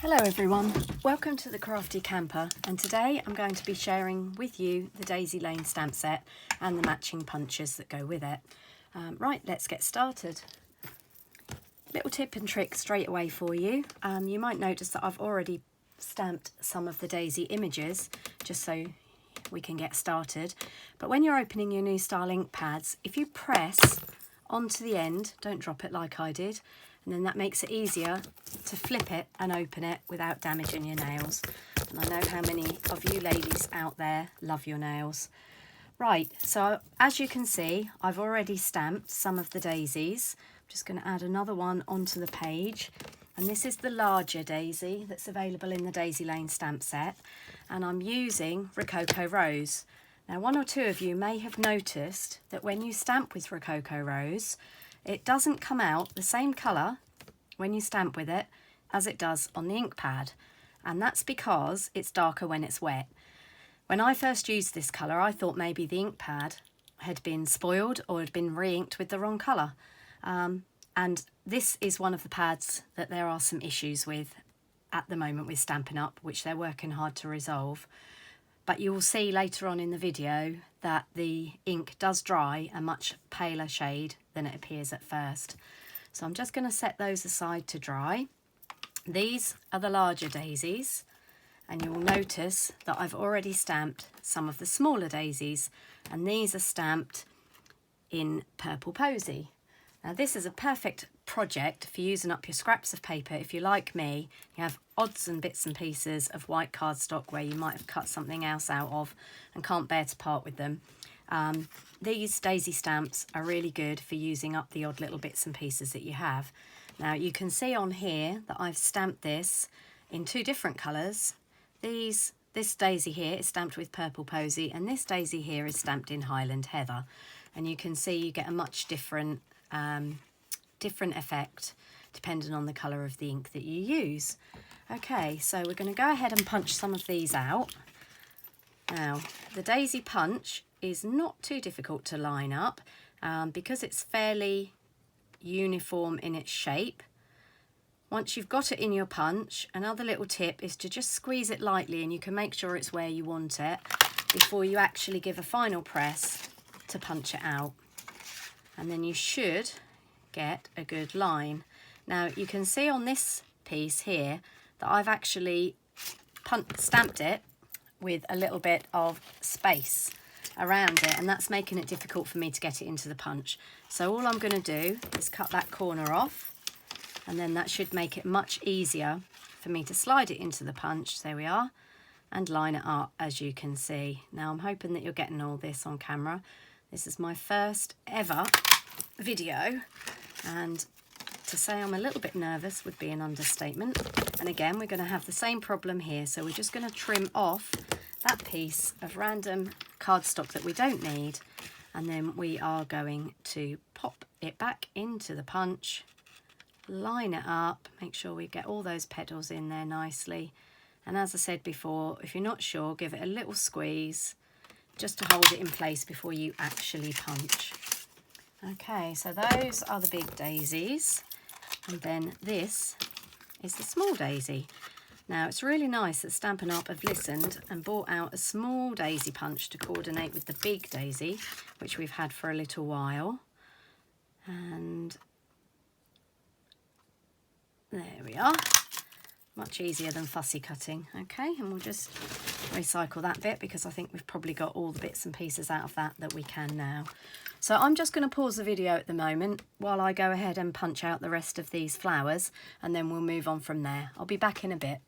Hello everyone, welcome to the Crafty Camper, and today I'm going to be sharing with you the Daisy Lane stamp set and the matching punches that go with it. Right, let's get started. Little tip and trick straight away for you. You might notice that I've already stamped some of the Daisy images just so we can get started. But when you're opening your new style ink pads, if you press onto the end, don't drop it like I did, and then that makes it easier to flip it and open it without damaging your nails. And I know how many of you ladies out there love your nails. Right, so as you can see, I've already stamped some of the daisies. I'm just going to add another one onto the page. And this is the larger daisy that's available in the Daisy Lane stamp set. And I'm using Rococo Rose. Now, one or two of you may have noticed that when you stamp with Rococo Rose, it doesn't come out the same colour when you stamp with it as it does on the ink pad. And that's because it's darker when it's wet. When I first used this colour, I thought maybe the ink pad had been spoiled or had been re-inked with the wrong colour. And this is one of the pads that there are some issues with at the moment with Stampin' Up, which they're working hard to resolve. But you will see later on in the video that the ink does dry a much paler shade than it appears at first. So I'm just going to set those aside to dry. These are the larger daisies, and you will notice that I've already stamped some of the smaller daisies, and these are stamped in Purple Posy. Now this is a perfect project for using up your scraps of paper. If you're like me, you have odds and bits and pieces of white cardstock where you might have cut something else out of and can't bear to part with them. These daisy stamps are really good for using up the odd little bits and pieces that you have. Now you can see on here that I've stamped this in two different colours. This daisy here is stamped with Purple Posy, and this daisy here is stamped in Highland Heather. And you can see you get a much different effect depending on the colour of the ink that you use. Okay, so we're going to go ahead and punch some of these out. Now, the daisy punch is not too difficult to line up because it's fairly uniform in its shape. Once you've got it in your punch, another little tip is to just squeeze it lightly, and you can make sure it's where you want it before you actually give a final press to punch it out. And then you should get a good line. Now you can see on this piece here that I've actually stamped it with a little bit of space around it, and that's making it difficult for me to get it into the punch. So all I'm going to do is cut that corner off, and then that should make it much easier for me to slide it into the punch. There we are, and line it up as you can see. Now I'm hoping that you're getting all this on camera. This is my first ever video, and to say I'm a little bit nervous would be an understatement. And again, we're going to have the same problem here, so we're just going to trim off that piece of random cardstock that we don't need, and then we are going to pop it back into the punch, line it up, make sure we get all those petals in there nicely. And as I said before, if you're not sure, give it a little squeeze just to hold it in place before you actually punch. Okay, so those are the big daisies, and then this is the small daisy. Now it's really nice that Stampin' Up have listened and brought out a small daisy punch to coordinate with the big daisy, which we've had for a little while. And there we are. Much easier than fussy cutting. Okay, and we'll just recycle that bit because I think we've probably got all the bits and pieces out of that we can now. So I'm just going to pause the video at the moment while I go ahead and punch out the rest of these flowers, and then we'll move on from there. I'll be back in a bit.